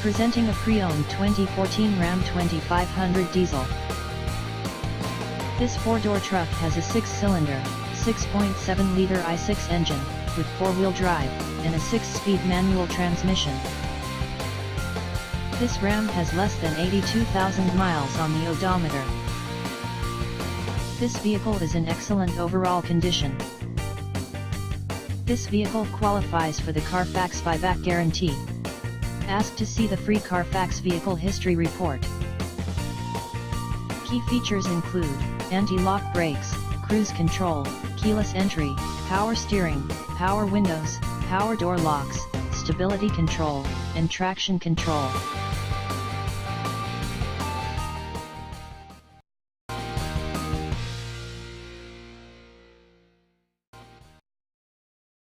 Presenting a pre-owned 2014 Ram 2500 diesel. This four-door truck has a six-cylinder, 6.7-liter i6 engine, with four-wheel drive, and a six-speed manual transmission. This Ram has less than 82,000 miles on the odometer. This vehicle is in excellent overall condition. This vehicle qualifies for the Carfax buyback guarantee. Ask to see the free Carfax Vehicle History Report. Key features include anti-lock brakes, cruise control, keyless entry, power steering, power windows, power door locks, stability control, and traction control.